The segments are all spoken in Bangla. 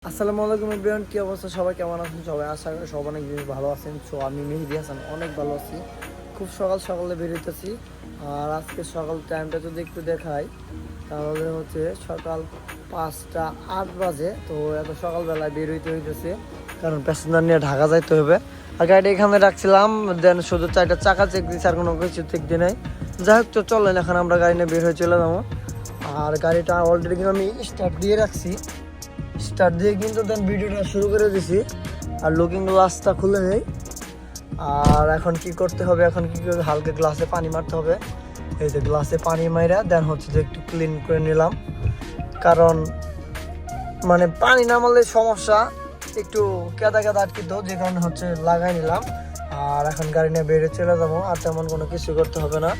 আসসালামু আলাইকুম এভরিওয়ান, কি অবস্থা? সবাই কেমন আছেন? সবাই আশা করি সব অনেক বেশি ভালো আছেন। সো আমি মেহেদি হাসান অনেক ভালো আছি। খুব সকাল সকালে বেরোতেছি। আর আজকে সকাল টাইমটা যদি একটু দেখাই তাহলে হচ্ছে সকাল 5টা 8 বাজে। তো এত সকালবেলায় বেরোইতে হইতেছে কারণ প্যাসেঞ্জার নিয়ে ঢাকা যাইতে হবে। আর গাড়িটা এখানে রাখছিলাম, দেন শুধু 4টা চাকা চেক দিয়েছি, আর কোনো কিছু চেক দিয়ে নেই। যাই হোক, তো চলেন এখন আমরা গাড়ি নিয়ে বের হয়ে চলে যাবো। আর গাড়িটা অলরেডি কিন্তু আমি স্টার্ট দিয়ে রাখছি। স্টার্ট দিয়ে কিন্তু দেন ভিডিওটা শুরু করে দিছি। আর লুকিং গ্লাসটা খুলে নেই। আর এখন কি করতে হবে, এখন কি করতে, হালকা গ্লাসে পানি মারতে হবে। এই যে গ্লাসে পানি মাইরা দেন হচ্ছে যে একটু ক্লিন করে নিলাম, কারণ মানে পানি না মারলে সমস্যা, একটু কেদা কেদা আটকিত, যে কারণে হচ্ছে লাগাই নিলাম। আর এখন গাড়ি নিয়ে বেরিয়ে চলে যাবো, আর তেমন কোনো কিছু করতে হবে না।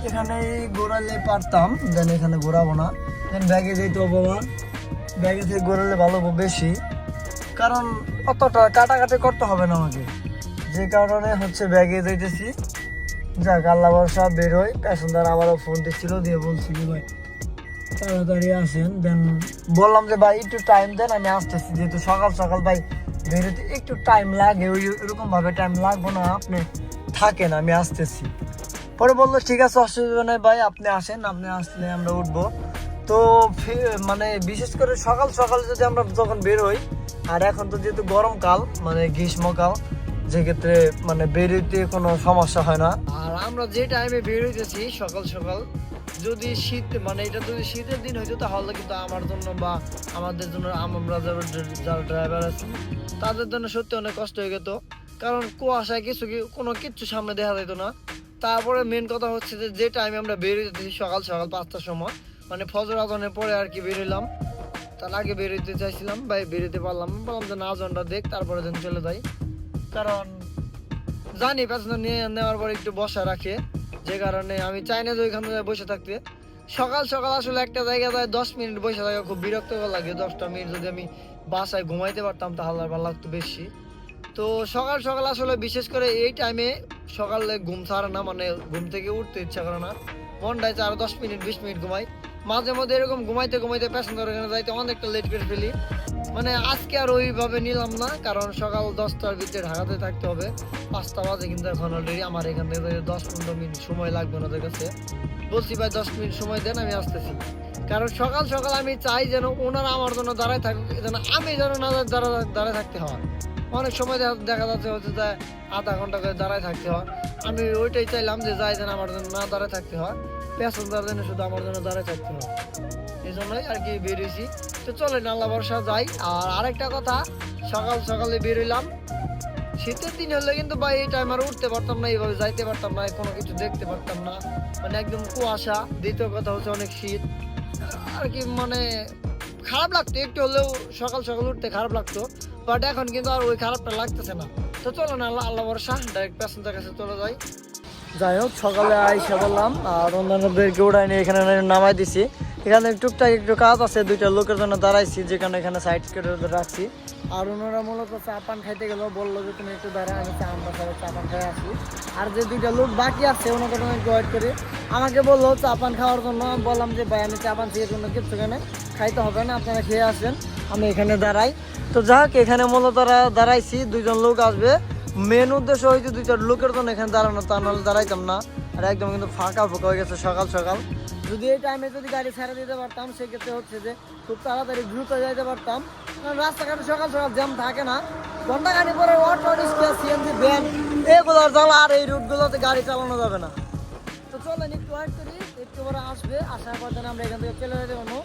এখানে ঘোরালে পারতাম, দেন এখানে ঘোরাবো না, দেন ব্যাগে যেতে হবে আমার। ব্যাগে থেকে ঘোরালে ভালো হবে বেশি, কারণ অতটা কাটাকাটি করতে হবে না আমাকে, যে কারণে হচ্ছে ব্যাগে যাইতেছি। যাক, আল্লাহ ভরসা বেরোয়। প্যাসেঞ্জার আমারও ফোন দিচ্ছিল, দিয়ে বলছি যে ভাই তাড়াতাড়ি আসেন। দেন বললাম যে ভাই একটু টাইম দেন, আমি আসতেছি, যেহেতু সকাল সকাল ভাই বেরোতে একটু টাইম লাগে, ওই এরকম ভাবে টাইম লাগবো না, আপনি থাকেন, আমি আসতেছি। পরে বললো ঠিক আছে, অসুবিধা নেই ভাই, আপনি আসেন, আপনি আসলে আমরা উঠবো। তো মানে বিশেষ করে সকাল সকাল যদি আমরা যখন বের হই, আর এখন তো যেহেতু গরমকাল মানে গ্রীষ্মকাল, যেক্ষেত্রে মানে বেরোতে কোনো সমস্যা হয় না। আর আমরা যে টাইমে বের হইতেছি সকাল সকাল, যদি শীত মানে এটা যদি শীতের দিন হইতো তাহলে কিন্তু আমার জন্য বা আমাদের জন্য, আমরা যারা ড্রাইভার আছি তাদের জন্য সত্যি অনেক কষ্ট হয়ে যেত, কারণ কুয়াশায় কোনো কিচ্ছু সামনে দেখা যেত না। তারপরে মেন কথা হচ্ছে যে যে টাইমে আমরা বেরোতেছি সকাল সকাল 5টার সময়, মানে ফজর আজানের পরে আর কি বেরোলাম। তার আগে বেরোতে চাইছিলাম ভাই, বেরোতে পারলাম, বললাম যে না, আজানটা দেখ তারপরে যেন চলে যাই, কারণ জানি প্যাসেঞ্জার নিয়ে নেওয়ার পর একটু বসা রাখে, যে কারণে আমি চাই না যে ওইখানে বসে থাকতে। সকাল সকাল আসলে একটা জায়গায় 10 মিনিট বসে থাকা খুব বিরক্তকর লাগে। 10টা মিনিট যদি আমি বাসায় ঘুমাইতে পারতাম তাহলে আর ভালো লাগতো বেশি। তো সকাল সকাল আসলে বিশেষ করে এই টাইমে সকালে ঘুম ছাড়ে না, মানে ঘুম থেকে উঠতে ইচ্ছা করে না, মনটায় 10 মিনিট 20 মিনিট ঘুমাই। মাঝে মধ্যে এরকম ঘুমাইতে ঘুমাইতে প্যাসেঞ্জার ওখানে যাইতে অনেকটা লেট করে ফেলি। মানে আজকে আর ওইভাবে নিলাম না, কারণ সকাল 10টার ভিতরে ঢাকাতে থাকতে হবে। 5টা বাজে কিন্তু এখন অলরেডি, আমার এখান থেকে 10-15 মিনিট সময় লাগবে ওনাদের কাছে। বলছি ভাই 10 মিনিট সময় দেন, আমি আসতেছি। কারণ সকাল সকাল আমি চাই যেন ওনারা আমার জন্য দাঁড়ায় থাকুক, যেন আমি যেন না দাঁড়ায় থাকতে হয়। অনেক সময় দেখা যাচ্ছে হচ্ছে যে আধা ঘন্টা করে দাঁড়ায় থাকতে হয়। আমি ওইটাই চাইলাম যে যাই যেন আমার জন্য না দাঁড়ায় থাকতে হয়, প্যাসেঞ্জার যেন শুধু আমার জন্য দাঁড়ায় থাকতে হয়। এই জন্যই আর কি বেরিয়েছি। তো চলেন আল্লাহ ভরসা যাই। আর আরেকটা কথা, সকাল সকালে বেরোইলাম, শীতের দিন হলে কিন্তু ভাই এই টাইম আর উঠতে পারতাম না, এইভাবে যাইতে পারতাম না, কোনো কিছু দেখতে পারতাম না, মানে একদম কুয়াশা। দ্বিতীয় কথা হচ্ছে অনেক শীত আর কি, মানে খারাপ লাগতো একটু হলেও, সকাল সকাল উঠতে খারাপ লাগতো, বাট এখন কিন্তু আর ওই খারাপটা লাগতেছে না। তো চলো না, আল্লাহ ভরসা ডাইরেক্ট প্যাসেঞ্জার কাছে চলে যাই। যাই হোক, সকালে আইসা বললাম আর অন্যান্যদেরকে উড়াই নিয়ে এখানে নামাই দিছি। এখানে টুকটাক একটু কাজ আছে, 2টা লোকের জন্য দাঁড়াইছি, যেখানে এখানে সাইড করে রাখছি। আর ওনারা মূলত চা পান খাইতে গেলেও বললো যে তুমি একটু দাঁড়ায়, আমি আমরা সবাই চা পান খাই আসি। আর যে 2টা লোক বাকি আছে ওনাকে একটু ওয়েট করি, আমাকে বললো চা পান খাওয়ার জন্য। বললাম যে ভাই আমি চা পান খেয়ে জন্য কিছু এখানে খাইতে হবে না, আপনারা খেয়ে আসেন, আমি এখানে দাঁড়াই। তো যাক, এখানে মূলত দাঁড়াইছি, 2জন লোক আসবে। মেন উদ্দেশ্য হয়েছে 2-4 লোকের জন্য এখানে দাঁড়ানো, তা নাহলে দাঁড়াইতাম না। আর একদম কিন্তু ফাঁকা ফাঁকা হয়ে গেছে সকাল সকাল। যদি এই টাইমে যদি গাড়ি ছেড়ে দিতে পারতাম, সেক্ষেত্রে হচ্ছে যে খুব তাড়াতাড়ি দ্রুত যাইতে পারতাম, কারণ রাস্তাঘাটে সকাল সকাল জ্যাম থাকে না। ঘন্টাখানি পরে অটো রিক্সা সিএনজি ভ্যান এগুলোর জ্বালা, আর এই রুটগুলোতে গাড়ি চালানো যাবে না। তো চলেন একটু ওয়েট করি, একটু পরে আসবে, আসার পর যেন আমরা এখান থেকে চলে যেতে পারবো।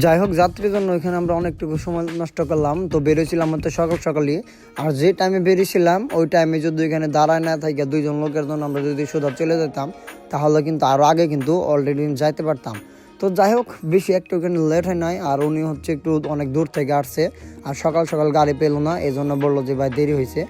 যাই হোক, যাত্রীর জন্য এখানে আমরা অনেকটুকু সময় নষ্ট করলাম। তো বেরোছিলাম হয়তো সকাল সকালই, আর যে টাইমে বেরিয়েছিলাম ওই টাইমে যদি এখানে দাঁড়ায় না থাকে 2জন লোকের জন্য আমরা যদি সোজা চলে যেতাম, তাহলে কিন্তু আরও আগে কিন্তু অলরেডি যাইতে পারতাম। তো যাই হোক, বেশি একটু এখানে লেট হয় নাই। আর উনি হচ্ছে একটু অনেক দূর থেকে আসছে, আর সকাল সকাল গাড়ি পেলো না, এই জন্য বললো যে ভাই দেরি হয়েছে।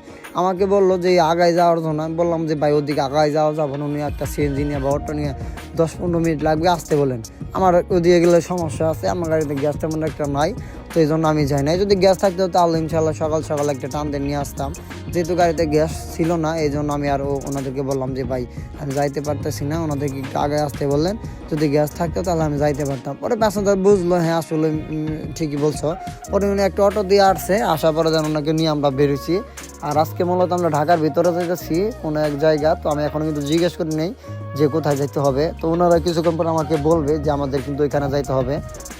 আমাকে বললো যে আগায় যাওয়ার জন্য, আমি বললাম যে ভাই ওদিকে আগায় যাওয়া যাবো না, উনি একটা সিএনজি নিয়ে বা অটো নিয়ে 10-15 মিনিট লাগবে, আসতে বলেন। আমার ওদিকে গেলে সমস্যা আছে, আমার গাড়িতে গ্যাস তেমন একটা নাই, তো এই জন্য আমি যাই না। যদি গ্যাস থাকতো তাহলে ইনশাল্লাহ সকাল সকাল একটা টান দিয়ে নিয়ে আসতাম। যেহেতু গাড়িতে গ্যাস ছিল না এই জন্য আমি আরও ওনাদেরকে বললাম যে ভাই আমি যাইতে পারতেছি না, ওনাদেরকে একটু আগে আসতে বললেন, যদি গ্যাস থাকতো তাহলে আমি যাইতে পারতাম। পরে প্যাসেঞ্জার বুঝলো হ্যাঁ আসলে ঠিকই বলছো। পরে উনি একটা অটো দিয়ে আসছে, আসার পরে যেন ওনাকে নিয়ে আমরা বেরোছি। আর আজকে মূলত আমরা ঢাকার ভিতরে যেতেছি কোনো এক জায়গা, তো আমি এখনও কিন্তু জিজ্ঞেস করি নেই যে কোথায় যাইতে হবে। তো ওনারা কিছুক্ষণ পর আমাকে বলবে যে আমাদের কিন্তু এখানে যাইতে হবে।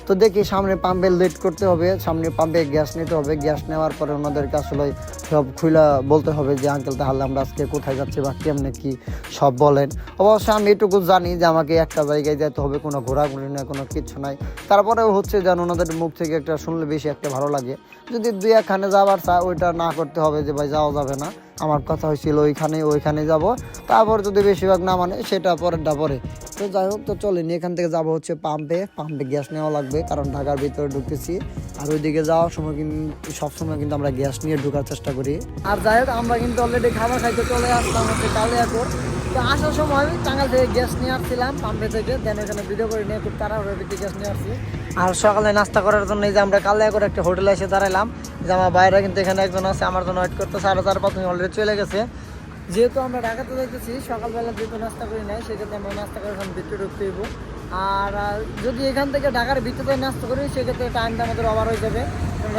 তো দেখি সামনে পাম্পে লেট করতে হবে, সামনে পাম্পে গ্যাস নিতে হবে, গ্যাস নেওয়ার পরে ওনাদেরকে আসলে সব খুলা বলতে হবে যে আঙ্কেল তাহলে আমরা আজকে কোথায় যাচ্ছি বা কেমনে কি সব বলেন। অবশ্য আমি এটুকু জানি যে আমাকে একটা জায়গায় যেতে হবে, কোনো ঘোরাঘুরি নয়, কোনো কিছু নাই। তারপরেও হচ্ছে যেন ওনাদের মুখ থেকে একটা শুনলে বেশি একটা ভালো লাগে। যদি দুই একখানে যাবার চা ওইটা না করতে হবে যে ভাই যাওয়া যাবে না, আমার কথা হয়েছিল ওইখানে যাব, তারপর যদি বেশিরভাগ না মানে সেটা পরেরটা পরে। তো যাই হোক, তো চলেন এখান থেকে যাব হচ্ছে পাম্পে গ্যাস নেওয়া লাগবে কারণ ঢাকার ভিতরে ঢুকতেছি। আর ওইদিকে যাওয়ার সময় কিন্তু সবসময় কিন্তু আমরা গ্যাস নিয়ে ঢোকার চেষ্টা করি। আর যাই হোক, আমরা কিন্তু অলরেডি খাবার খাইতে চলে আসলাম হচ্ছে কালিয়াকোট। তো আসার সময় আমি টাঙ্গাইল থেকে গ্যাস নিয়ে আসছিলাম পাম্পে থেকে, দেন এখানে ভিডিও করে নিয়ে খুব তাড়াহুড়ো গ্যাস নিয়ে আসছি। আর সকালে নাস্তা করার জন্য এই যে আমরা কালিয়াকোট একটা হোটেলে এসে দাঁড়ালাম। যে আমার বাইরে কিন্তু এখানে একজন আছে আমার জন্য ওয়েট করতে, 4:30 তুমি অলরেডি চলে গেছে। যেহেতু আমরা ঢাকাতে যাইতেছি সকালবেলা যেহেতু নাস্তা করি নাই, সেক্ষেত্রে আমরা নাস্তা করে এখন ভিতরে ঢুকতে হইব। আর যদি এখান থেকে ঢাকার ভিতরে নাস্তা করি সেক্ষেত্রে টাইমটা আমাদের ওভার হয়ে যাবে।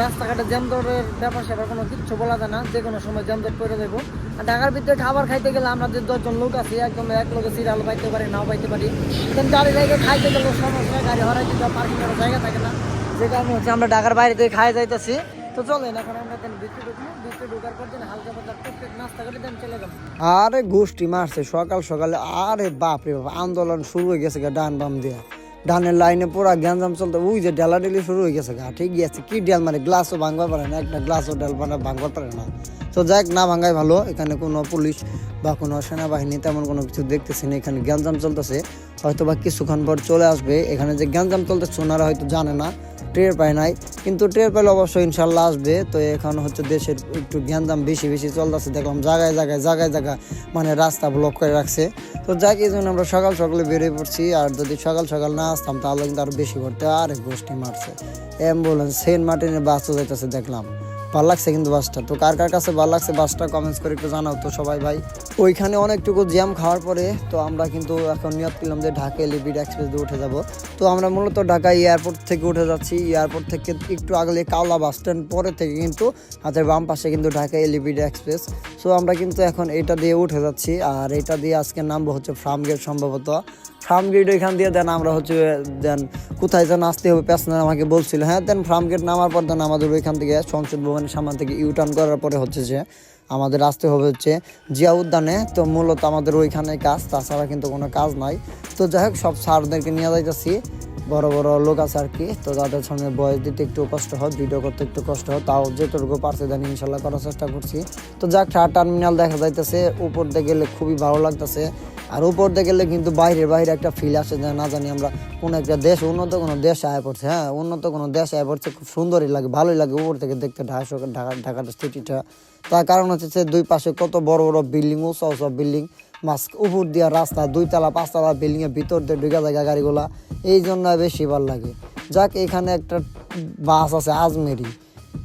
রাস্তাঘাটে জ্যামজটের ব্যাপার সেবার কোনো কিচ্ছু বলা যায় না, যে কোনো সময় জ্যামজট করে দেবো। আর ঢাকার ভিতরে খাবার খাইতে গেলে আমরা যে 10 জন লোক আছি একদম এক লোকে সিরিয়াল পাইতে পারি, নাও পাইতে পারি। কিন্তু গাড়ি জায়গায় খাইতে গেলেও সমস্যা, গাড়ি হরাই দিতে পার্কিং করার জায়গা থাকে না, যে কারণে হচ্ছে আমরা ঢাকার বাইরে থেকে খাই যাইতেছি। তো চলেন এখন আমরা ভিতরে ঢোকার পর দিন হালকা পাতলা টুকটাক নাস্তা করে দেন চলে গেলাম। আরে গোষ্ঠী মারছে সকাল সকালে, আরে বাপরে বাপ, আন্দোলন শুরু হয়ে গেছে ডান বাম দিয়ে। ডানের লাইনে পুরা গ্যাঞ্জাম চলতে, ওই যে ডেলাডেলি শুরু হয়ে গেছে গা। ঠিক আছে কি ডেল মানে গ্লাসও ভাঙবার পারে না, একটা গ্লাসও ডেল ভাঙবার পারে না। তো যাক, না ভাঙাই ভালো। এখানে কোনো পুলিশ বা কোনো সেনাবাহিনী তেমন কোনো কিছু দেখতেছি না, এখানে গ্যাঞ্জাম চলতেছে। হয়তো বা কিছুক্ষণ পর চলে আসবে। এখানে যে গ্যাঞ্জাম চলতেছে ওনারা হয়তো জানে না, টের পায় নাই, কিন্তু টের পেলে অবশ্যই ইনশাল্লাহ আসবে। তো এখন হচ্ছে দেশের একটু গ্যাঞ্জাম বেশি চলতেছে, দেখলাম জায়গায় মানে রাস্তা ব্লক করে রাখছে। তো যাক, এই জন্য আমরা সকালে বেরিয়ে পড়ছি। আর যদি সকাল না আসতাম তাহলে কিন্তু আরো বেশি করতে। আর গোষ্ঠী মারছে, অ্যাম্বুলেন্স, সেন্ট মার্টিনের বাসও যাইতেছে দেখলাম। ভালো লাগছে কিন্তু বাসটা। তো কার কার কাছে ভালো লাগছে বাসটা কমেন্টস করে একটু জানাও তো সবাই ভাই। ওইখানে অনেকটুকু জ্যাম খাওয়ার পরে তো আমরা কিন্তু এখন নিয়ত করলাম যে ঢাকা এলিভেটেড এক্সপ্রেস দিয়ে উঠে যাব। তো আমরা মূলত ঢাকা এয়ারপোর্ট থেকে উঠে যাচ্ছি। এয়ারপোর্ট থেকে একটু আগলে কাওলা বাস স্ট্যান্ড পরে থেকে কিন্তু হাতের বাম পাশে কিন্তু ঢাকা এলিভেটেড এক্সপ্রেস। সো আমরা কিন্তু এখন এটা দিয়ে উঠে যাচ্ছি। আর এটা দিয়ে আজকে নামবো হচ্ছে ফার্মগেট, সম্ভবত ফার্মগেট। ওইখান দিয়ে দেন আমরা হচ্ছে দেন কোথায় যেন আসতে হবে, প্যাসেঞ্জার আমাকে বলছিল। হ্যাঁ, দেন ফার্মগেট নামার পর দেন আমাদের ওইখান থেকে সংসদ ভবনের সামনে থেকে ইউটার্ন করার পরে হচ্ছে যে আমাদের আসতে হবে হচ্ছে জিয়া উদ্যানে। তো মূলত আমাদের ওইখানে কাজ, তাছাড়া কিন্তু কোনো কাজ নাই। তো যাই হোক, সব স্যারদেরকে নিয়ে যাইতেছি, বড় লোক আছে আর কি। তো তাদের সঙ্গে বয়স দিতে একটু কষ্ট হয়, ভিডিও করতে একটু কষ্ট হয়, তাও যেটুকু পারছে জানি ইনশাল্লাহ করার চেষ্টা করছি। তো যাক, টার্মিনাল দেখা যাইতেছে, উপর দিয়ে গেলে খুবই ভালো লাগতেছে। আর উপর দিয়ে গেলে কিন্তু বাইরে একটা ফিল আসে, না জানি আমরা কোনো একটা দেশ, উন্নত কোনো দেশ আয় পড়ছে। হ্যাঁ, উন্নত কোনো দেশ আয় পড়ছে, খুব সুন্দরই লাগে, ভালোই লাগে উপর থেকে দেখতে ঢাকার সিটিটা। তার কারণ হচ্ছে দুই পাশে কত বড় বিল্ডিং, উঁচা বিল্ডিং, উপর দিয়ে রাস্তা, 2 তলা 5 তলা বিল্ডিং এর ভিতর দিয়ে ঢুকা যায় গাড়িগুলা, এই জন্য বেশি ভালো লাগে। যাক, এখানে একটা বাস আছে আজমেরি।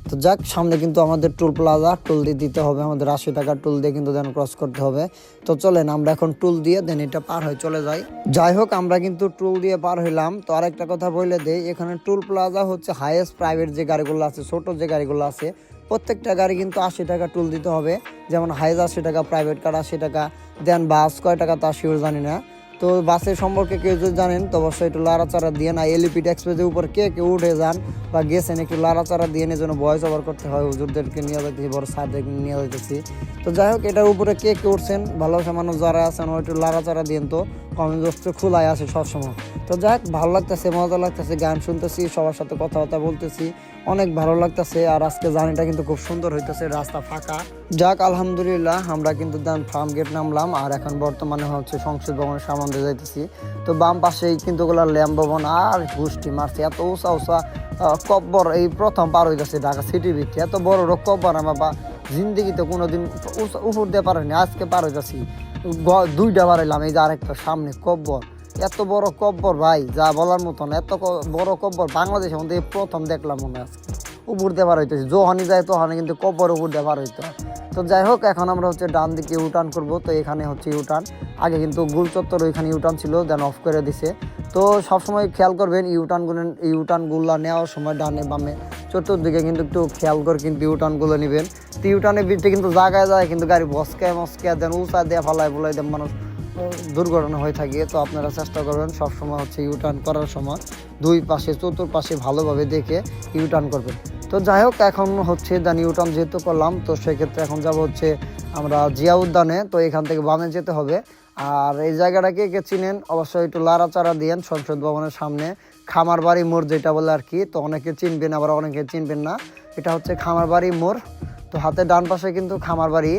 তো যাক, সামনে কিন্তু আমাদের টোল প্লাজা, টোল দিয়ে দিতে হবে আমাদের 80 টাকা টোল দিয়ে কিন্তু দেন ক্রস করতে হবে। তো চলেন আমরা এখন টোল দিয়ে দেন এটা পার হয়ে চলে যাই। যাই হোক, আমরা কিন্তু টোল দিয়ে পার হইলাম। তো আরেকটা কথা বলে দেই, এখানে টোল প্লাজা হচ্ছে হাইয়েস্ট প্রাইভেট যে গাড়িগুলো আছে, ছোট যে গাড়িগুলো আছে, প্রত্যেকটা গাড়ি কিন্তু 80 টাকা টোল দিতে হবে। যেমন হাইজ 80 টাকা, প্রাইভেট কার 80 টাকা, দেন বাস কয় টাকা তা শিওর জানি না। তো বাসের সম্পর্কে কেউ যদি জানেন তো অবশ্যই একটু লাড়াচাড়া দিয়ে না, এলিভেটেড এক্সপ্রেসের উপর কে উঠে যান বা গেছেন, একটু লাড়াচাড়া দিয়ে নিয়ে যেন ভয়েস ওভার করতে হয়, হুজুরদেরকে নিয়ে যাইতেছি, বড় স্যারদেরকে নিয়ে যাইতেছি। তো যাই হোক, এটার উপরে কে উঠছেন, ভালোবাসা মানুষ যারা আছেন ও একটু লাড়াচাড়া দিন, তো কমেন্ট বক্সে খোলাই আছে সবসময়। তো যাই হোক, ভালো লাগতেছে, মজা লাগতেছে, গান শুনতেছি, সবার সাথে কথাবার্তা বলতেছি, অনেক ভালো লাগতেছে। আর আজকে জার্নিটা কিন্তু খুব সুন্দর হইতেছে, রাস্তা ফাঁকা। যাক, আলহামদুলিল্লাহ, আমরা কিন্তু ফার্মগেট নামলাম। আর এখন বর্তমানে হচ্ছে সংসদ ভবনের সামনে যাইতেছি। তো বাম পাশেই কিন্তু ওগুলা ল্যাম্প ভবন। আর গোষ্ঠী মারছে, এত উঁচা কব্বর, এই প্রথম পার হইতেছে ঢাকা সিটি ভিত্তি, এত বড় কব্বর আমার বা জিন্দিগিতে কোনোদিন উপর দিয়ে পার হয়নি, আজকে পার হইতেছি। 2টা বার হইলাম, এই যে আরেকটা সামনে কব্বর, এত বড় কব্বর ভাই যা বলার মতন। এত বড় কব্বর বাংলাদেশের মধ্যে প্রথম দেখলাম মনে হয়। উপর দিয়ে পার হইতেছি, যখনই যায় তখনই কিন্তু কপর উপর দিয়ে পার হইতে হয়। তো যাই হোক, এখন আমরা হচ্ছে ডান দিকে ইউটার্ন করবো। তো এখানে হচ্ছে ইউটার্ন, আগে কিন্তু গোল চত্বর ওইখানে ইউটার্ন ছিল, দেন অফ করে দিছে। তো সবসময় খেয়াল করবেন ইউটার্নগুলো নেওয়ার সময় ডানে বামে চতুর্দিকে কিন্তু একটু খেয়াল করে কিন্তু ইউটার্নগুলো নেবেন। তো ইউটার্নের ভিতরে কিন্তু জায়গায় যায় কিন্তু গাড়ি বসকায় মস্কায় দেন উঁচা দিয়ে ফালাই দেন, মানুষ দুর্ঘটনা হয়ে থাকে। তো আপনারা চেষ্টা করবেন সবসময় হচ্ছে ইউটার্ন করার সময় দুই পাশে চতুর্পাশে ভালোভাবে দেখে ইউটার্ন করবেন। তো যাই হোক, এখন হচ্ছে দেন ইউটার্ন যেহেতু করলাম, তো সেক্ষেত্রে এখন যাব হচ্ছে আমরা জিয়া উদ্যানে। তো এখান থেকে বামে যেতে হবে। আর এই জায়গাটাকে কে চিনেন অবশ্যই একটু লাড়াচাড়া দিয়েন, সংসদ ভবনের সামনে খামারবাড়ি মোড় যেটা বলে আর কি। তো অনেকে চিনবেন, আবার অনেকে চিনবেন না। এটা হচ্ছে খামারবাড়ি মোড়। তো হাতে ডান পাশে কিন্তু খামারবাড়ি,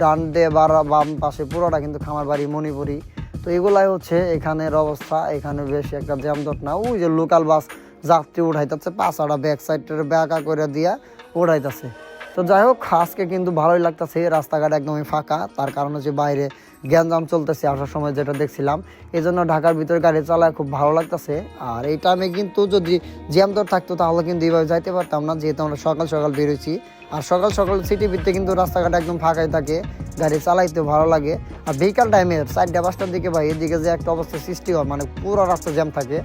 ডান দিয়ে বাম পাশে পুরোটা কিন্তু খামারবাড়ি মণিপুরি। তো এগুলাই হচ্ছে এখানের অবস্থা। এখানে বেশি একটা জ্যামজট না। ওই যে লোকাল বাস যাত্রী উঠাইতেছে, পাঁচাটা ব্যাক সাইডের ব্যাকা করে দিয়া উঠাইতেছে। তো যাই হোক, আজকে কিন্তু ভালোই লাগতেছে, রাস্তাঘাট একদমই ফাঁকা। তার কারণ হচ্ছে বাইরে গ্যাঞ্জাম চলতেছে আসার সময় যেটা দেখছিলাম, এই জন্য ঢাকার ভিতরে গাড়ি চালায় খুব ভালো লাগতেছে। আর এই টাইমে কিন্তু যদি জ্যামদর থাকতো তাহলে কিন্তু এইভাবে যাইতে পারতাম না, যেহেতু আমরা সকাল সকাল বেরোইছি। আর সকাল সকাল সিটি ভিতরে কিন্তু রাস্তাঘাট একদম ফাঁকাই থাকে, গাড়ি চালাইতে ভালো লাগে। আর বিকাল টাইমের 4টা-5টার দিকে ভাই এদিকে যে একটা অবস্থা সৃষ্টি হয়, মানে পুরো রাস্তা জ্যাম থাকে,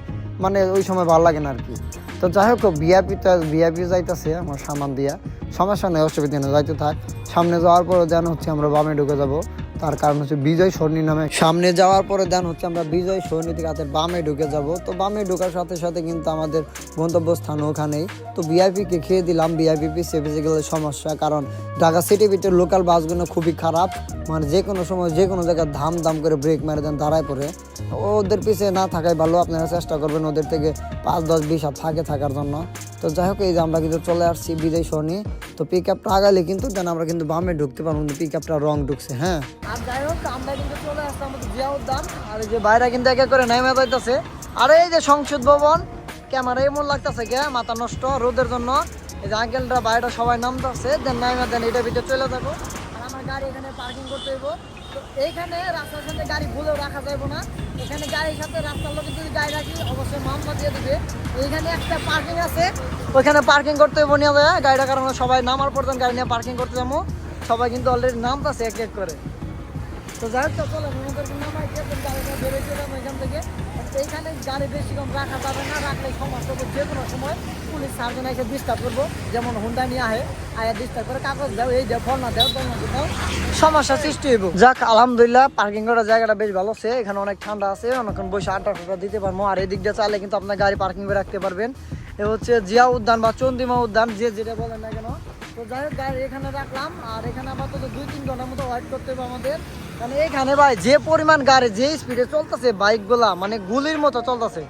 মানে ওই সময় ভালো লাগে না আর কি। তো যাই হোক, ভিআইপি যাইতেছে আমার সামান দিয়া, সমস্যা নেই, অসুবিধা নেই, যাইতে থাক। সামনে যাওয়ার পরে দেন হচ্ছে আমরা বামে ঢুকে যাব। তার কারণ হচ্ছে বিজয় সরণি নামে, সামনে যাওয়ার পরে দেন হচ্ছে আমরা বিজয় সরণি থেকে হাতের বামে ঢুকে যাব। তো বামে ঢোকার সাথে সাথে কিন্তু আমাদের গন্তব্যস্থান ওখানেই। তো ভিআইপিকে খেয়ে দিলাম, ভিআইপি পিছিয়ে গেলে সমস্যা, কারণ ঢাকা সিটি ভিতরে লোকাল বাসগুলো খুবই খারাপ, মানে যে কোনো সময় যে কোনো জায়গায় ধাম করে ব্রেক মেরে দেন, দাঁড়ায় পড়ে। ওদের পিছিয়ে না থাকাই ভালো, আপনারা চেষ্টা করবেন ওদের থেকে 5-10-20 হাত থাকার জন্য। তো যাই হোক, এই যে আমরা কিন্তু চলে আসছি বিজয় সরণি। তো পিক আপটা আগালে কিন্তু দেন আমরা কিন্তু বামে ঢুকতে পারবো, কিন্তু পিক আপটা রং ঢুকছে। হ্যাঁ, আর যাই হোক, আমরা কিন্তু চলে আসলাম জিয়া উদ্যান। আর এই যে বাইরে কিন্তু এক এক করে নেমে যাইতেছে। আর এই যে সংসদ ভবন, ক্যামেরা এমন লাগতেছে কে মাথা নষ্ট রোদের জন্য। এই যে আঙ্কেলরা বাইরে সবাই নামতেছে, দেন নামে দেন এটার ভিতরে চলে যাবো। আর আমার গাড়ি এখানে পার্কিং করতে হইব। তো এইখানে রাস্তার সাথে গাড়ি ভুলেও রাখা যাবে না। এখানে গাড়ির সাথে রাস্তার লোকে যদি গাড়ি রাখি অবশ্যই মামলা দিয়ে দিবে। এইখানে একটা পার্কিং আছে, ওইখানে পার্কিং করতে হইব নিয়ে যায় গাড়িটা, কারণ সবাই নামার পর গাড়ি নিয়ে পার্কিং করতে যাবো। সবাই কিন্তু অলরেডি নামতেছে এক এক করে। তো যাই হোক, চলো আমাদেরকে নামাই দিয়ে গাড়িটা বেরোচ্ছিলাম এখান থেকে। এইখানে গাড়ি বেশি কম রাখা যাবে না, রাখলে সমস্যা হবে। যে কোনো সময় পুলিশ সার্জন এসে ডিস্টার্ব করবো, যেমন হুন্ডা নিয়ে আয়া ডিস্টার্ব করে, কাগজ দাও, এই দাও, ফল না দাও, সমস্যা সৃষ্টি হইব। যাক, আলহামদুলিল্লাহ পার্কিং করার জায়গাটা বেশ ভালো আছে। এখানে অনেক ঠান্ডা আছে, অনেকক্ষণ বসে আড্ডা দিতে পারবো। আর এই দিক দিয়ে চাইলে কিন্তু আপনার গাড়ি পার্কিং করে রাখতে পারবেন। এ হচ্ছে জিয়া উদ্যান বা চন্দ্রিমা উদ্যান, যে যেটা বলেন না কেন। তো যাই হোক, গাড়ি এখানে রাখলাম। আর এখানে আপাতত 2-3 ঘন্টার মতো ওয়েট করতে হবে আমাদের, কারণ এখানে ভাই যে পরিমাণ গাড়ি যে স্পিডে চলতেছে, বাইকগুলা মানে গুলির মতো চলতেছে।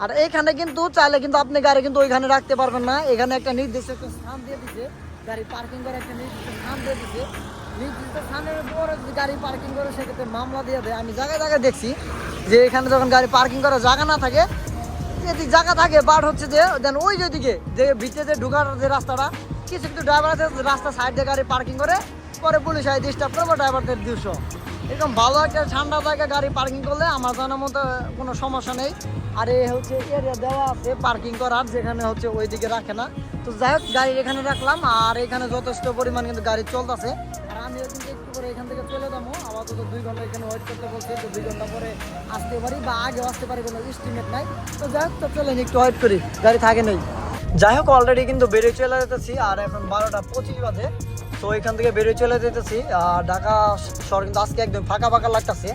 আর এইখানে কিন্তু চাইলে কিন্তু আপনি গাড়ি কিন্তু ওইখানে রাখতে পারবেন না। এখানে একটা নির্দিষ্ট একটা স্থান দিয়ে দিচ্ছে, গাড়ি পার্কিং করে একটা নির্দিষ্ট স্থান দিয়ে দিচ্ছে। নির্দিষ্ট স্থানের পরে যদি গাড়ি পার্কিং করে সেক্ষেত্রে মামলা দিয়ে দেয়। আমি জায়গায় জায়গায় দেখছি যে এখানে যখন গাড়ি পার্কিং করার জায়গা না থাকে, এদিক জায়গা থাকে, বাট হচ্ছে যে দেন ওই যে দিকে যে ভিতরে যে ঢোকার যে রাস্তাটা, কিছু কিছু ড্রাইভার আছে রাস্তা সাইড দিয়ে গাড়ি পার্কিং করে, পরে পুলিশ আই ডিস্টার্ব করবো ড্রাইভারদের 200। এরকম ভালো একটা ঠান্ডা জায়গায় গাড়ি পার্কিং করলে আমার জানার মতো কোনো সমস্যা নেই। আর এই হচ্ছে এরিয়া দেওয়া আছে পার্কিং করার, যেখানে হচ্ছে ওই দিকে রাখে না। তো যাই হোক, গাড়ি এখানে রাখলাম। আর এখানে যথেষ্ট পরিমাণ কিন্তু গাড়ি চলতেছে। আর আমিও কিন্তু একটু করে এখান থেকে চলে যাবো। আপাতত 2 ঘন্টা এখানে ওয়েট করতে বলছি। তো 2 ঘন্টা পরে আসতে পারি বা আগেও আসতে পারি, কোনো এস্টিমেট নাই। তো যাই হোক, তো চলেন একটু ওয়েট করি, গাড়ি থাকে নেই। যাই হোক, অলরেডি কিন্তু বেরিয়ে চলে যেতেছি। আর এখন 12টা 25 বাজে। তো এখান থেকে বেরিয়ে চলে যেতেছি। আর ঢাকা শহর কিন্তু আজকে একদম ফাঁকা ফাঁকা লাগতেছে।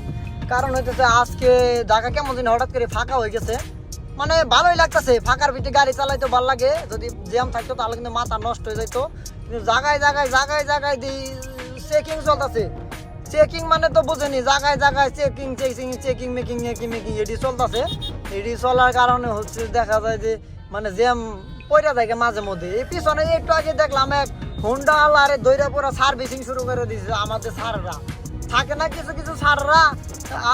কারণ হইতেছে আজকে ঢাকা কেমন দিন হঠাৎ করে ফাঁকা হয়ে গেছে, মানে ভালোই লাগতেছে। ফাঁকার ভিতরে গাড়ি চালাইতে ভালো লাগে, যদি জ্যাম থাকতো তাহলে কিন্তু মাথা নষ্ট হয়ে যেত। কিন্তু জায়গায় চেকিং চলতেছে। চেকিং মানে তো বুঝেনি, জায়গায় চেকিং মেকিং এটি চলতেছে। এটি চলার কারণে হচ্ছে দেখা যায় যে মানে জ্যাম পয়রা থাকে মাঝে মধ্যে। এই পিছনে একটু আগে দেখলাম এক হুন্ডা আলারে দইরা পুরা সার্ভিসিং শুরু করে দিয়েছে আমাদের সাররা। থাকে না কিছু কিছু সাররা,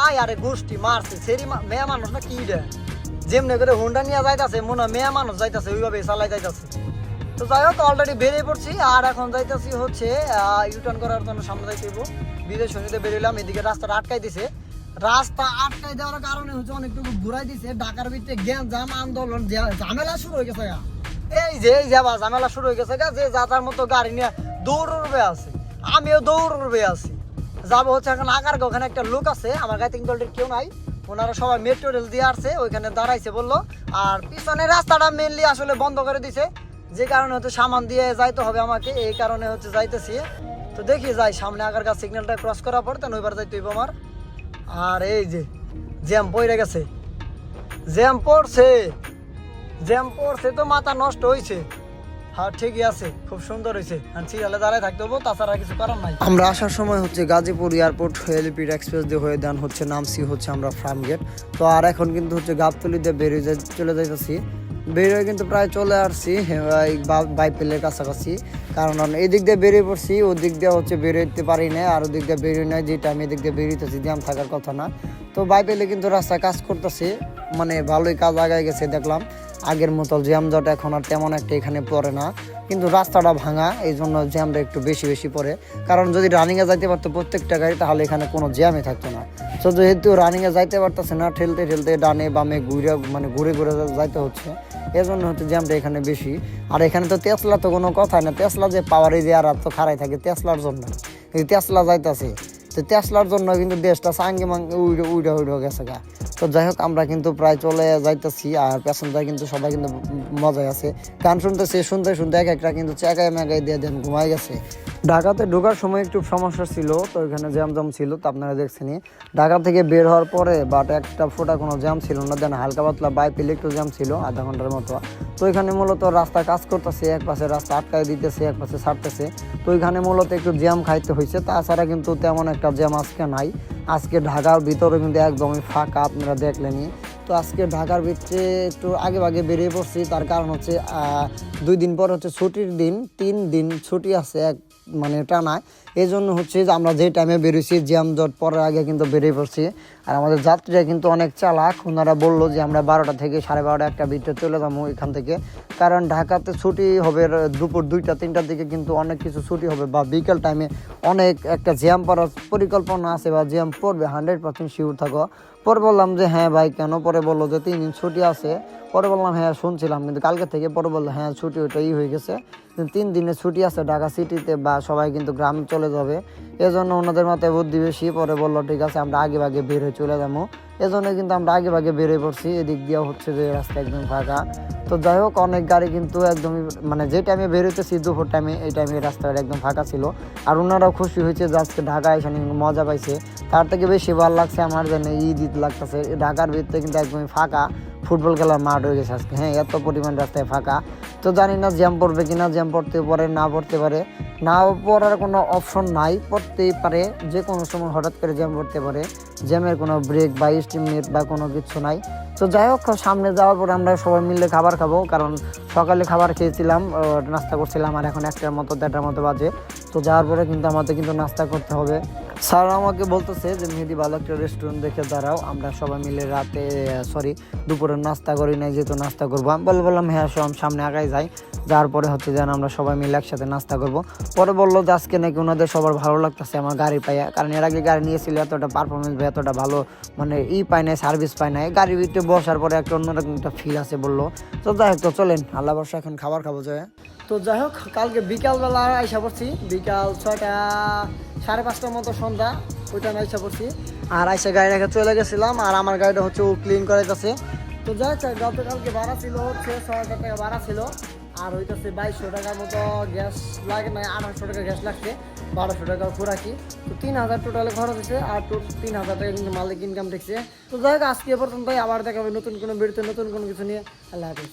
আয় আরে গোষ্ঠী মারছে সেরি মেয়ে মানুষ না কি রে, যেমনি করে হুন্ডা নিয়ে যাইতেছে মনে হয় মেয়ে মানুষ যাইতেছে, ওইভাবে চালাই যাইতেছে। তো যাই হোক, অলরেডি বেরিয়ে পড়ছি। আর এখন যাইতেছি হচ্ছে ইউটার্ন করার জন্য সামনে যাইতে হইব। বিদেশ সঙ্গীতে বেরোলাম, এদিকে রাস্তাটা আটকাই দিছে। রাস্তা আটকাই দেওয়ার কারণে হচ্ছে অনেকটুকু ঘুরাই দিছে। ঢাকার ভিতরে জ্ঞান জাম আন্দোলন ঝামেলা শুরু হয়ে গেছে। এই যে আবার ঝামেলা শুরু হয়ে গেছে গা, যে যাতার মতো গাড়ি নিয়ে দৌড়বে আছে, আমিও দৌড়বে আছি। যাবো হচ্ছে এখন আগারগাঁও, ওখানে একটা লোক আছে, আমার গায়ে 3 দলটির কেউ নাই, ওনারা সবাই মেট্রো রেল দিয়ে আসছে, ওইখানে দাঁড়াইছে বললো। আর পিছনের রাস্তাটা মেনলি আসলে বন্ধ করে দিছে, যে কারণে হচ্ছে সামান দিয়ে যাইতে হবে আমাকে, এই কারণে হচ্ছে যাইতেছি। তো দেখি যাই সামনে আগারগাঁও সিগন্যালটা ক্রস করার পর তেন ওইবার যাইতে হইব আমার। আর এই যে জ্যাম পড়ে গেছে, জ্যাম পড়ছে তো মাথা নষ্ট হয়েছে। হ্যাঁ ঠিকই আছে, খুব সুন্দর হয়েছে, সিরিয়ালে দাঁড়ায় থাকতে হবো, তাছাড়া কিছু করার নাই। আমরা আসার সময় হচ্ছে গাজীপুর এয়ারপোর্ট এলিপিড এক্সপ্রেস দিয়ে হয়ে দেন হচ্ছে নামছি হচ্ছে আমরা ফার্ম গেট। তো আর এখন কিন্তু হচ্ছে গাবতলি দিয়ে বেরিয়ে চলে যাইতেছি, বেরিয়ে কিন্তু প্রায় চলে আসছি বাইপেলের কাছাকাছি। কারণ এই দিক দিয়ে বেরিয়ে পড়ছি, ওই দিক দিয়ে হচ্ছে বেরোতে পারি না, আর ওদিক দিয়ে বেরিয়ে নেয়, যেটা আমি এদিক দিয়ে বেরিয়েতেছি জ্যাম থাকার কথা না। তো বাইপেলে কিন্তু রাস্তায় কাজ করতেছে, মানে ভালোই কাজ আগায় গেছে দেখলাম। আগের মতো জ্যামজট এখন আর তেমন একটা এখানে পড়ে না, কিন্তু রাস্তাটা ভাঙা, এই জন্য জ্যামটা একটু বেশি পড়ে। কারণ যদি রানিংয়ে যাইতে পারতো প্রত্যেকটা গাড়ি, তাহলে এখানে কোনো জ্যামই থাকতো না। তো যেহেতু রানিংয়ে যাইতে পারতেছে না, ঠেলতে ডানে বামে ঘুরে যাইতে হচ্ছে, এজন্য হচ্ছে জ্যামটা এখানে বেশি। আর এখানে তো টেসলা তো কোনো কথাই না, টেসলা যে পাওয়ার এরিয়া আর তো খাড়াই থাকে টেসলার জন্য, এই টেসলা যাইতেছে, তো টেসলার জন্য কিন্তু দেশটা সাঙ্গে মাঙ্গে উইডা গেছে গা। তো যাই হোক আমরা কিন্তু প্রায় চলে যাইতেছি, আর প্যাসেঞ্জার কিন্তু সবাই কিন্তু মজায় আছে, গান শুনতেছে, শুনতে একটা কিন্তু চেকায় মেকায় দিয়ে দেন ঘুমাই গেছে। ঢাকাতে ঢোকার সময় একটু সমস্যা ছিল, তো ওইখানে জ্যাম ছিল, তো আপনারা দেখছেনই। ঢাকা থেকে বের হওয়ার পরে বাট একটা ফোটা কোনো জ্যাম ছিল না, দেন হালকা পাতলা বাইপেলে একটু জ্যাম ছিল আধা ঘন্টার মতো। তো এখানে মূলত রাস্তা কাজ করতেছে, এক পাশে রাস্তা আটকায় দিতেছে, এক পাশে ছাড়তেছে, তো ওইখানে মূলত একটু জ্যাম খাইতে হয়েছে, তাছাড়া কিন্তু তেমন একটা জ্যাম আজকে নাই। আজকে ঢাকার ভিতরে কিন্তু একদমই ফাঁকা, আপনারা দেখলেনই। তো আজকে ঢাকার ভিতরে একটু আগে বেরিয়ে পড়ছি, তার কারণ হচ্ছে 2 দিন পর হচ্ছে ছুটির দিন, 3 দিন ছুটি আছে মানে টানা। এই জন্য হচ্ছে যে আমরা যে টাইমে বেরোছি জ্যাম জট পরের আগে কিন্তু বেরিয়ে পড়ছি। আর আমাদের যাত্রীরা কিন্তু অনেক চালাক, ওনারা বললো যে আমরা 12টা থেকে 12:30 একটা ভিতরে চলে যাবো এখান থেকে, কারণ ঢাকাতে ছুটি হবে দুপুর 2টা-3টার দিকে, কিন্তু অনেক কিছু ছুটি হবে, বা বিকেল টাইমে অনেক একটা জ্যাম পড়ার পরিকল্পনা আছে, বা জ্যাম পড়বে 100% শিওর থাকো। পরে বললাম যে হ্যাঁ ভাই কেন, পরে বললো যে 3 দিন ছুটি আছে। পরে বললাম হ্যাঁ শুনছিলাম, কিন্তু কালকে থেকে পরে বললো হ্যাঁ ছুটি ওইটাই হয়ে গেছে, 3 দিনের ছুটি আছে ঢাকা সিটিতে, বা সবাই কিন্তু গ্রামে চলে যাবে, এজন্য ওনাদের মাথায় বুদ্ধি বেশি। পরে বললো ঠিক আছে আমরা আগে বের হয়ে চলে যাবো, এজন্য কিন্তু আমরা আগে বেরিয়ে পড়ছি। এদিক দিয়ে হচ্ছে যে রাস্তা একদম ফাঁকা। তো যাই হোক অনেক গাড়ি কিন্তু একদমই, মানে যে টাইমে বেরোতেছি দুপুর টাইমে, এই টাইমে রাস্তাটা একদম ফাঁকা ছিল। আর ওনারাও খুশি হয়েছে যে আজকে ঢাকা এসে মজা পাইছে। তার থেকে বেশি ভালো লাগছে আমার জন্য ঈদ লাগতেছে, ঢাকার ভিতরে কিন্তু একদমই ফাঁকা, ফুটবল খেলার মাঠ হয়ে গেছে আজকে। হ্যাঁ এত পরিমাণ রাস্তায় ফাঁকা। তো জানি না জ্যাম পড়বে কিনা, জ্যাম পড়তে পারে, না পড়তে পারে, না পড়ার কোনো অপশন নাই, পড়তেই পারে, যে কোনো সময় হঠাৎ করে জ্যাম পড়তে পারে, জ্যামের কোনো ব্রেক বা স্টিমেট বা কোনো কিছু নাই। তো যাই হোক সামনে যাওয়ার পরে আমরা সবাই মিলে খাবার খাবো, কারণ সকালে খাবার খেয়েছিলাম, নাস্তা করছিলাম, আর এখন 1টার মতো 1:30টার মতো বাজে। তো যাওয়ার পরে কিন্তু আমাদের কিন্তু নাস্তা করতে হবে। স্যার আমাকে বলতেছে যে মেহেদি ভালো একটা রেস্টুরেন্ট দেখে দাঁড়াও, আমরা সবাই মিলে দুপুরের নাস্তা করি নাই, যেহেতু নাস্তা করবো। আমি বললাম হ্যাঁ সামনে আগাই যাই, যার পরে হচ্ছে যেন আমরা সবাই মিলে একসাথে নাস্তা করবো। পরে বললো যে আজকে নাকি ওনাদের সবার ভালো লাগতেছে আমার গাড়ি পাইয়া, কারণ এর আগে গাড়ি নিয়েছিল এতটা পারফরমেন্স বা এতটা ভালো মানে পায় নাই, সার্ভিস পায় নাই, গাড়ির ভিতরে বসার পরে একটা অন্যরকম একটা ফিল আছে বললো। তো যাই হোক তো চলেন আল্লাহ বর্ষা এখন খাবার খাবো যায়। তো যাই হোক কালকে বিকালবেলা আইসা পড়ছি, বিকাল 6টা 5:30টার মতো সন্ধ্যা, ওইটা আমি আইসা পড়ছি। আর আইসা গাড়ি রেখে চলে গেছিলাম, আর আমার গাড়িটা হচ্ছে ও ক্লিন করাইতেছে। তো যাই হোক গতকালকে ভাড়া ছিল হচ্ছে 6,000 টাকা ভাড়া ছিল, আর হইতেছে 2200 টাকার মতো গ্যাস লাগে, না 800 টাকা গ্যাস লাগছে, 1200 টাকা খোরাকি। তো 3,000 টোটালে খরচ হয়েছে, আর 3,000 টাকা কিন্তু মালিক ইনকাম দেখছে। তো যাই হোক আজকে পর্যন্ত আবার দেখা হবে নতুন কোনো ভিডিওতে নতুন কোনো কিছু নিয়ে। আল্লাহ হাফিজ।